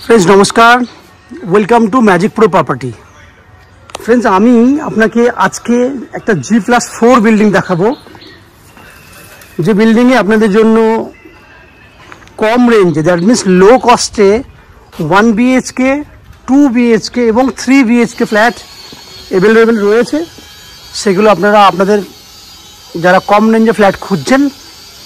Friends नमस्कार, welcome to magic pro property. Friends আমি আপনাকে আজকে একটা G+4 বিল্ডিং দেখাবো, যে বিল্ডিং এ আপনাদের জন্য কম রেঞ্জে, that means low কস্টে 1 BHK 2 BHK এবং 3 BHK ফ্ল্যাট अवेलेबल রয়েছে। সেগুলো আপনারা আপনাদের যারা কম রেঞ্জে ফ্ল্যাট খুঁজছেন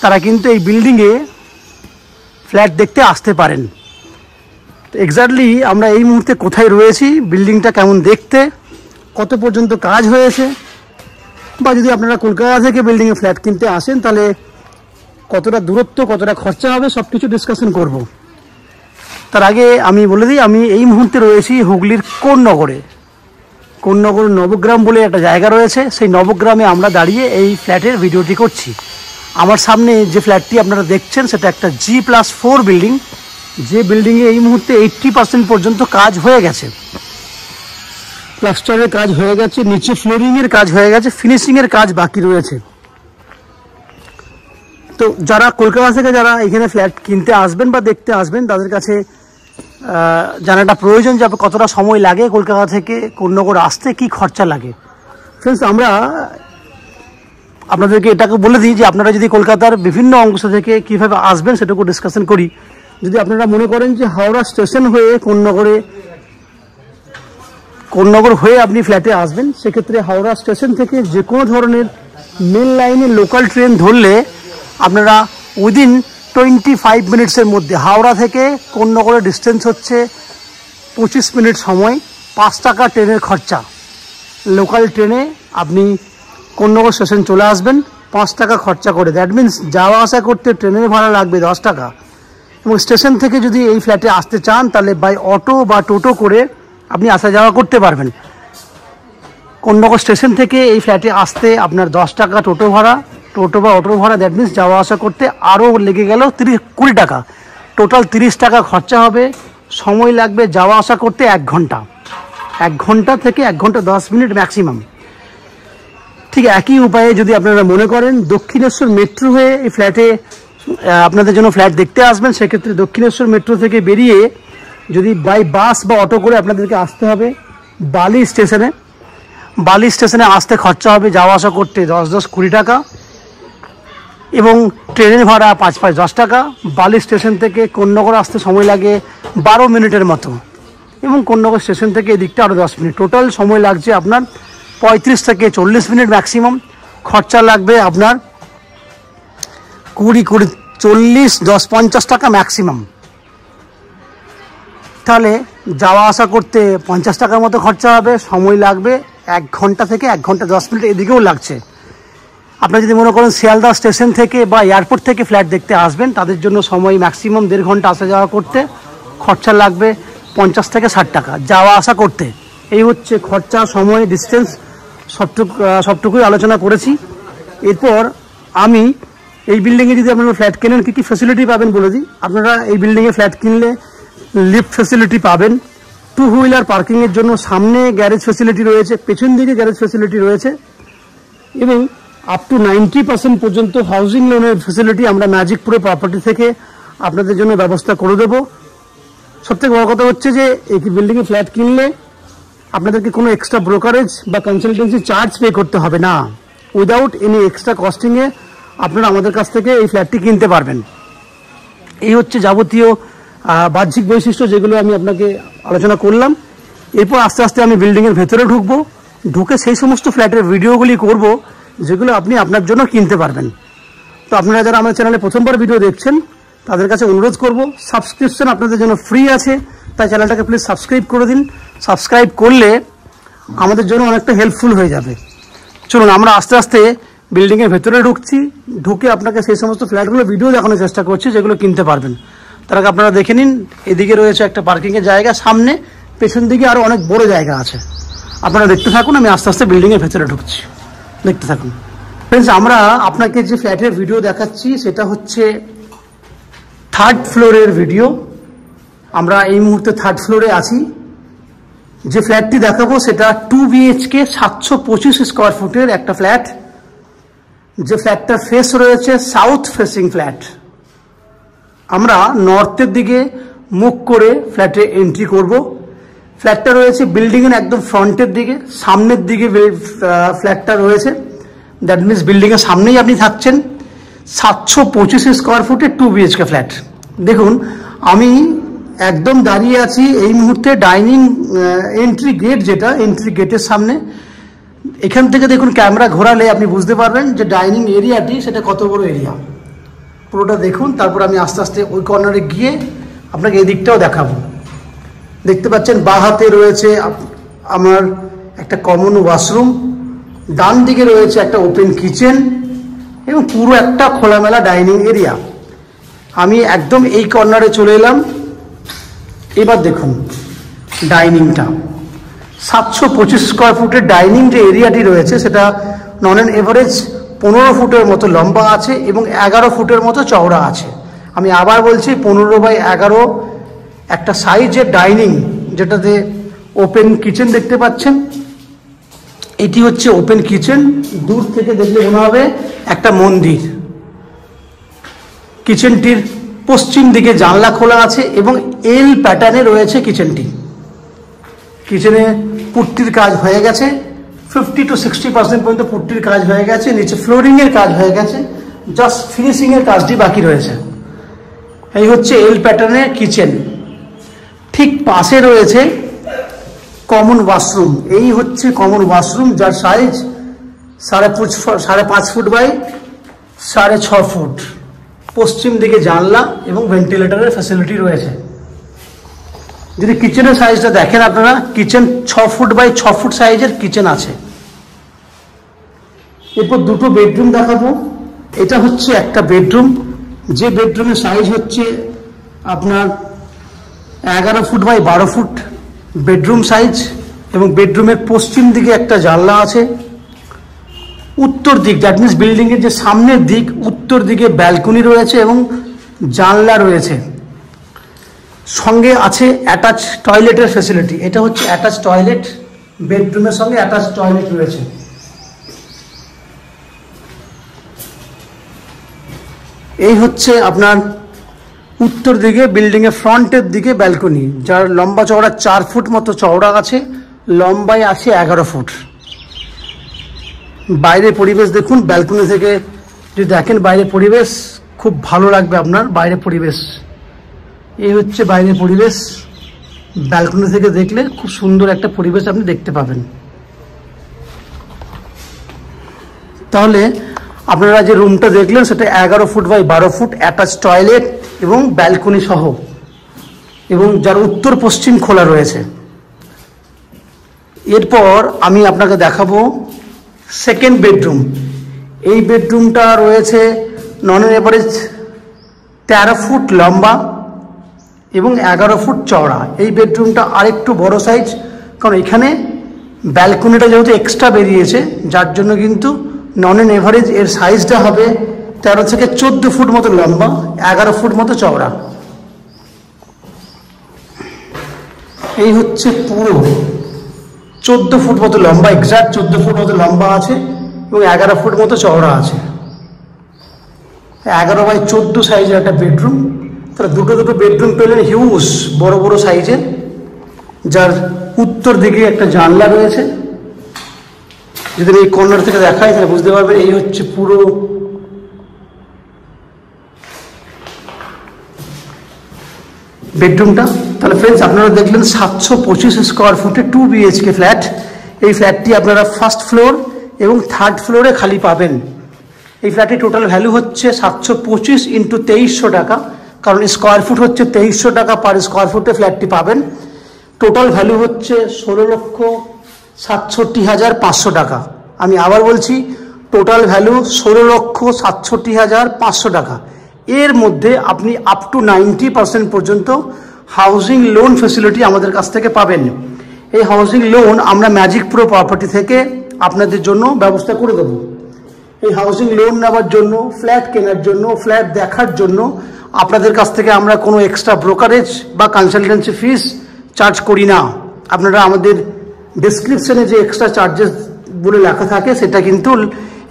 তারা কিন্তু এই বিল্ডিং এ ফ্ল্যাট দেখতে আসতে পারেন। এক্স্যাক্টলি আমরা এই মুহূর্তে কোথায় রয়েছি, বিল্ডিংটা কেমন দেখতে, কত পর্যন্ত কাজ হয়েছে, বা যদি আপনারা কলকাতা থেকে বিল্ডিংয়ে ফ্ল্যাট কিনতে আসেন তাহলে কতটা দূরত্ব, কতটা খরচা হবে, সব কিছু ডিসকাশন করব। তার আগে আমি বলে দিই, আমি এই মুহূর্তে রয়েছি হুগলির কোন্নগর নবগ্রাম বলে একটা জায়গা রয়েছে। সেই নবগ্রামে আমরা দাঁড়িয়ে এই ফ্ল্যাটের ভিডিওটি করছি। আমার সামনে যে ফ্ল্যাটটি আপনারা দেখছেন সেটা একটা G+4 বিল্ডিং, যে বিল্ডিংয়ে এই মুহূর্তে 80% পর্যন্ত কাজ হয়ে গেছে। প্লাস্টারের কাজ হয়ে গেছে, নিচে ফ্লোরিংয়ের কাজ হয়ে গেছে, ফিনিশিংয়ের কাজ বাকি রয়েছে। তো যারা কলকাতা থেকে যারা এখানে ফ্ল্যাট কিনতে আসবেন বা দেখতে আসবেন তাদের কাছে জানাটা প্রয়োজন যে কতটা সময় লাগে কলকাতা থেকে কোন্নগর আসতে, কি খরচা লাগে। ফ্রেন্ডস আমরা আপনাদেরকে এটাকে বলে দিই যে আপনারা যদি কলকাতার বিভিন্ন অংশ থেকে কীভাবে আসবেন সেটাকে ডিসকাশন করি। যদি আপনারা মনে করেন যে হাওড়া স্টেশন হয়ে কোন্নগর হয়ে আপনি ফ্ল্যাটে আসবেন, সেক্ষেত্রে হাওড়া স্টেশন থেকে যে কোনো ধরনের মেন লাইনে লোকাল ট্রেন ধরলে আপনারা উইদিন 25 মিনিটসের মধ্যে, হাওড়া থেকে কোন্নগরের ডিস্টেন্স হচ্ছে 25 মিনিট সময়, 5 টাকা ট্রেনের খরচা। লোকাল ট্রেনে আপনি কোন্নগর স্টেশন চলে আসবেন 5 টাকা খরচা করে, দ্যাট মিন্স যাওয়া আসা করতে ট্রেনের ভাড়া লাগবে 10 টাকা। এবং স্টেশন থেকে যদি এই ফ্ল্যাটে আসতে চান তাহলে বাই অটো বা টোটো করে আপনি আসা যাওয়া করতে পারবেন। কোন্নগর স্টেশন থেকে এই ফ্ল্যাটে আসতে আপনার 10 টাকা টোটো বা অটো ভাড়া, দ্যাট মিন্স যাওয়া আসা করতে আরও লেগে গেল 20 টাকা, টোটাল 30 টাকা খরচা হবে। সময় লাগবে যাওয়া আসা করতে 1 ঘন্টা থেকে 1 ঘন্টা 10 মিনিট ম্যাক্সিমাম। ঠিক একই উপায়ে যদি আপনারা মনে করেন দক্ষিণেশ্বর মেট্রো হয়ে এই ফ্ল্যাটে আপনাদের জন্য ফ্ল্যাট দেখতে আসবেন, সেক্ষেত্রে দক্ষিণেশ্বর মেট্রো থেকে বেরিয়ে যদি বাই বাস বা অটো করে আপনাদেরকে আসতে হবে বালি স্টেশনে আসতে খরচা হবে যাওয়া আসা করতে 10-20 টাকা, এবং ট্রেনের ভাড়া 5-10 টাকা। বালি স্টেশন থেকে কোন্নগর আসতে সময় লাগে 12 মিনিটের মতো, এবং কোন্নগর স্টেশন থেকে এদিকটা আরও 10 মিনিট। টোটাল সময় লাগছে আপনার 35 থেকে 40 মিনিট ম্যাক্সিমাম। খরচা লাগবে আপনার 40-10-50 টাকা ম্যাক্সিমাম। তাহলে যাওয়া আসা করতে 50 টাকার মতো খরচা হবে, সময় লাগবে 1 ঘন্টা থেকে 1 ঘন্টা 10 মিনিট, এদিকেও লাগছে। আপনারা যদি মনে করেন শিয়ালদা স্টেশন থেকে বা এয়ারপোর্ট থেকে ফ্ল্যাট দেখতে আসবেন, তাদের জন্য সময় ম্যাক্সিমাম 1.5 ঘন্টা আসা যাওয়া করতে, খরচা লাগবে 50 থেকে 60 টাকা যাওয়া আসা করতে। এই হচ্ছে খরচা, সময়, ডিস্টেন্স, সবটুকুই আলোচনা করেছি। এরপর আমি এই বিল্ডিংয়ে যদি আপনারা ফ্ল্যাট কেনেন কী কী ফ্যাসিলিটি পাবেন বলে দিই। আপনারা এই বিল্ডিংয়ে ফ্ল্যাট কিনলে লিফট ফ্যাসিলিটি পাবেন, 2 হুইলার পার্কিংয়ের জন্য সামনে গ্যারেজ ফ্যাসিলিটি রয়েছে, পেছন দিকে গ্যারেজ ফ্যাসিলিটি রয়েছে, এবং আপ টু 90% পর্যন্ত হাউজিং লোনের ফ্যাসিলিটি আমরা ম্যাজিক প্রো প্রপার্টি থেকে আপনাদের জন্য ব্যবস্থা করে দেবো। সবথেকে বড় কথা হচ্ছে যে এই বিল্ডিংয়ে ফ্ল্যাট কিনলে আপনাদেরকে কোনো এক্সট্রা ব্রোকারেজ বা কনসালটেন্সি চার্জ পে করতে হবে না। উইদাউট এনি এক্সট্রা কস্টিংয়ে আপনারা আমাদের কাছ থেকে এই ফ্ল্যাটটি কিনতে পারবেন। এই হচ্ছে যাবতীয় বাহ্যিক বৈশিষ্ট্য যেগুলো আমি আপনাকে আলোচনা করলাম। এরপর আস্তে আস্তে আমি বিল্ডিংয়ের ভেতরে ঢুকে সেই সমস্ত ফ্ল্যাটের ভিডিওগুলি করব যেগুলো আপনি আপনার জন্য কিনতে পারবেন। তো আপনারা যারা আমার চ্যানেলে প্রথমবার ভিডিও দেখছেন তাদের কাছে অনুরোধ করব, সাবস্ক্রিপশন আপনাদের জন্য ফ্রি আছে, তাই চ্যানেলটাকে প্লিজ সাবস্ক্রাইব করে দিন। সাবস্ক্রাইব করলে আমাদের জন্য অনেকটা হেল্পফুল হয়ে যাবে। চলুন আমরা আস্তে আস্তে বিল্ডিংয়ের ভেতরে ঢুকে আপনাকে সেই সমস্ত ফ্ল্যাটগুলো ভিডিও দেখানোর চেষ্টা করছি যেগুলো কিনতে পারবেন। তার আগে আপনারা দেখে নিন, এদিকে রয়েছে একটা পার্কিংয়ের জায়গা, সামনে পেছন দিকে আরও অনেক বড় জায়গা আছে। আপনারা দেখতে থাকুন, আমি আস্তে আস্তে বিল্ডিংয়ের ভেতরে ঢুকছি, দেখতে থাকুন। ফ্রেন্ডস আমরা আপনাকে যে ফ্ল্যাটের ভিডিও দেখাচ্ছি সেটা হচ্ছে 3rd ফ্লোরের ভিডিও। আমরা এই মুহূর্তে 3rd ফ্লোরে আছি। যে ফ্ল্যাটটি দেখাবো সেটা 2 BHK 725 স্কোয়ার ফুটের একটা ফ্ল্যাট, যে ফ্ল্যাটটার ফেস রয়েছে সাউথ ফেসিং ফ্ল্যাট। আমরা নর্থের দিকে মুখ করে ফ্ল্যাটে এন্ট্রি করব। ফ্ল্যাটটা রয়েছে বিল্ডিংয়ের একদম ফ্রন্টের দিকে, সামনের দিকে ফ্ল্যাটটা রয়েছে। দ্যাট মিনস বিল্ডিংয়ের সামনেই আপনি থাকছেন। 725 স্কোয়ার ফুটে 2 BHK ফ্ল্যাট। দেখুন আমি একদম দাঁড়িয়ে আছি এই মুহূর্তে ডাইনিং এন্ট্রি গেট, যেটা এন্ট্রি গেটের সামনে। এখান থেকে দেখুন ক্যামেরা ঘোরালে আপনি বুঝতে পারবেন যে ডাইনিং এরিয়াটি সেটা কত বড় এরিয়া। পুরোটা দেখুন, তারপর আমি আস্তে আস্তে ওই কর্নারে গিয়ে আপনাকে এই দিকটাও দেখাবো। দেখতে পাচ্ছেন বাঁ হাতে রয়েছে আমার একটা কমন ওয়াশরুম, ডান দিকে রয়েছে একটা ওপেন কিচেন এবং পুরো একটা খোলামেলা ডাইনিং এরিয়া। আমি একদম এই কর্নারে চলে এলাম। এবার দেখুন ডাইনিংটা 725 স্কোয়ার ফুটের ডাইনিং যে এরিয়াটি রয়েছে সেটা নন অ্যান এভারেজ 15 ফুটের মতো লম্বা আছে এবং 11 ফুটের মতো চওড়া আছে। আমি আবার বলছি 15x11 একটা সাইজের ডাইনিং, যেটাতে ওপেন কিচেন দেখতে পাচ্ছেন। এটি হচ্ছে ওপেন কিচেন। দূর থেকে দেখলে মনে হবে একটা মন্দির। কিচেনটির পশ্চিম দিকে জানলা খোলা আছে এবং এল প্যাটার্নে রয়েছে কিচেনটি। কিচেনে পুট্টির কাজ হয়ে গেছে, 50 to 60% পর্যন্ত পুট্টির কাজ হয়ে গেছে। নিচে ফ্লোরিংয়ের কাজ হয়ে গেছে, জাস্ট ফিনিশিংয়ের কাজটি বাকি রয়েছে। এই হচ্ছে এল প্যাটার্নের কিচেন। ঠিক পাশে রয়েছে কমন ওয়াশরুম। এই হচ্ছে কমন ওয়াশরুম, যার সাইজ 5.5 ফুট বাই 6.5 ফুট। পশ্চিম দিকে জানলা এবং ভেন্টিলেটরের ফ্যাসিলিটি রয়েছে। যদি কিচেনের সাইজটা দেখেন আপনারা, কিচেন 6 ফুট বাই 6 ফুট সাইজের কিচেন আছে। এরপর দুটো বেডরুম দেখাবো। এটা হচ্ছে একটা বেডরুম, যে বেডরুমের সাইজ হচ্ছে আপনার 11 foot by 12 foot bedroom size এবং বেডরুমের পশ্চিম দিকে একটা জানলা আছে। উত্তর দিক, দ্যাট মিনস বিল্ডিংয়ের যে সামনের দিক, উত্তর দিকে ব্যালকনি রয়েছে এবং জানলা রয়েছে। সঙ্গে আছে অ্যাটাচ টয়লেটের ফ্যাসিলিটি। এটা হচ্ছে অ্যাটাচ টয়লেট, বেডরুমের সঙ্গে অ্যাটাচ টয়লেট রয়েছে। এই হচ্ছে আপনার উত্তর দিকে বিল্ডিংয়ের ফ্রন্টের দিকে ব্যালকনি, যার লম্বা চওড়া 4 ফুট মতো চওড়া আছে, লম্বায় আছে 11 ফুট। বাইরের পরিবেশ দেখুন, ব্যালকনি থেকে যদি দেখেন বাইরের পরিবেশ খুব ভালো লাগবে আপনার। বাইরের পরিবেশ এই হচ্ছে বাইরের পরিবেশ। ব্যালকনি থেকে দেখলে খুব সুন্দর একটা পরিবেশ আপনি দেখতে পাবেন। তাহলে আপনারা যে রুমটা দেখলেন সেটা 11 foot by 12 foot, attach toilet এবং ব্যালকনি সহ, এবং যার উত্তর পশ্চিম খোলা রয়েছে। এরপর আমি আপনাকে দেখাবো সেকেন্ড বেডরুম। এই বেডরুমটা রয়েছে নন অ্যান এভারেজ 13 ফুট লম্বা এবং 11 ফুট চওড়া। এই বেডরুমটা আরেকটু বড় সাইজ, কারণ এখানে ব্যালকনিটা যেহেতু এক্সট্রা বেরিয়েছে, যার জন্য কিন্তু নন অ্যান এভারেজ এর সাইজটা হবে 13 থেকে 14 ফুট মতো লম্বা, 11 ফুট মতো চওড়া। এই হচ্ছে পুরো 14 ফুট মতো লম্বা, এক্সাক্ট 14 ফুট মতো লম্বা আছে এবং 11 ফুট মতো চওড়া আছে। 11 বাই 14 সাইজের একটা বেডরুম। তাহলে দুটো বেডরুম পেলেন, হিউজ বড় বড় সাইজের, যার উত্তর দিকে একটা জানলা রয়েছে। যদি এই কর্নার থেকে দেখাই তাহলে বুঝতে পারবেন এই হচ্ছে পুরো বেডরুমটা। তাহলে ফ্রেন্ডস, আপনারা দেখলেন 725 স্কোয়ার ফুটে 2 BHK ফ্ল্যাট। এই ফ্ল্যাটটি আপনারা ফার্স্ট ফ্লোর এবং থার্ড ফ্লোরে খালি পাবেন। এই ফ্ল্যাটের টোটাল ভ্যালু হচ্ছে 725 ইন্টু 2300 টাকা, কারণ স্কোয়ার ফুট হচ্ছে 2300 টাকা পার স্কোয়ার ফুটে ফ্ল্যাটটি পাবেন। টোটাল ভ্যালু হচ্ছে 16,67,500 টাকা। আমি আবার বলছি, টোটাল ভ্যালু 16,67,500 টাকা। এর মধ্যে আপনি আপ টু 90% পর্যন্ত হাউজিং লোন ফেসিলিটি আমাদের কাছ থেকে পাবেন। এই হাউজিং লোন আমরা ম্যাজিক প্রো প্রপার্টি থেকে আপনাদের জন্য ব্যবস্থা করে দেব। এই হাউজিং লোন নেওয়ার জন্য, ফ্ল্যাট কেনার জন্য, ফ্ল্যাট দেখার জন্য আপনাদের কাছ থেকে আমরা কোনো এক্সট্রা ব্রোকারেজ বা কনসালটেন্সি ফিস চার্জ করি না। আপনারা আমাদের ডেসক্রিপশনে যে এক্সট্রা চার্জেস বলে লেখা থাকে সেটা কিন্তু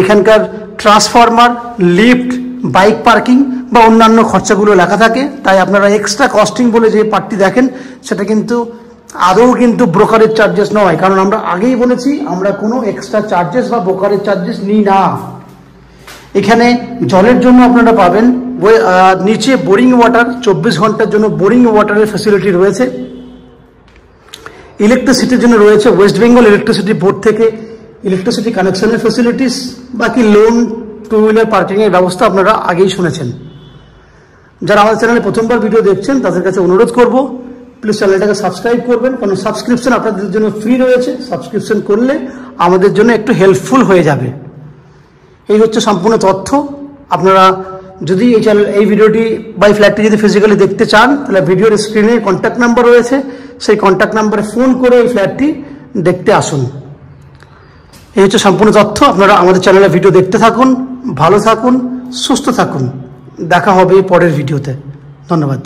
এখানকার ট্রান্সফরমার, লিফট, বাইক পার্কিং বা অন্যান্য খরচাগুলো লেখা থাকে। তাই আপনারা এক্সট্রা কস্টিং বলে যে পার্টটি দেখেন সেটা কিন্তু আদৌ কিন্তু ব্রোকারেজ চার্জেস নয়, কারণ আমরা আগেই বলেছি আমরা কোনো এক্সট্রা চার্জেস বা ব্রোকারেজ চার্জেস নিই না। এখানে জলের জন্য আপনারা পাবেন নিচে বোরিং ওয়াটার, 24 ঘন্টার জন্য বোরিং ওয়াটারের ফ্যাসিলিটি রয়েছে। ইলেকট্রিসিটির জন্য রয়েছে ওয়েস্ট বেঙ্গল ইলেকট্রিসিটি বোর্ড থেকে ইলেকট্রিসিটি কানেকশনের ফ্যাসিলিটিস, বাকি লোন, টু হুইলার পার্কিংয়ের ব্যবস্থা আপনারা আগেই শুনেছেন। যারা আমাদের চ্যানেলে প্রথমবার ভিডিও দেখছেন তাদের কাছে অনুরোধ করব প্লিজ চ্যানেলটাকে সাবস্ক্রাইব করবেন, কারণ সাবস্ক্রিপশন আপনাদের জন্য ফ্রি রয়েছে। সাবস্ক্রিপশন করলে আমাদের জন্য একটু হেল্পফুল হয়ে যাবে। এই হচ্ছে সম্পূর্ণ তথ্য। আপনারা যদি এই ভিডিওটি বা এই ফ্ল্যাটটি যদি ফিজিক্যালি দেখতে চান তাহলে ভিডিওর স্ক্রিনে কন্ট্যাক্ট নাম্বার রয়েছে, সেই কন্ট্যাক্ট নাম্বারে ফোন করে এই ফ্ল্যাটটি দেখতে আসুন। এই হচ্ছে সম্পূর্ণ তথ্য। আপনারা আমাদের চ্যানেলে ভিডিও দেখতে থাকুন, ভালো থাকুন, সুস্থ থাকুন। দেখা হবে পরের ভিডিওতে। ধন্যবাদ।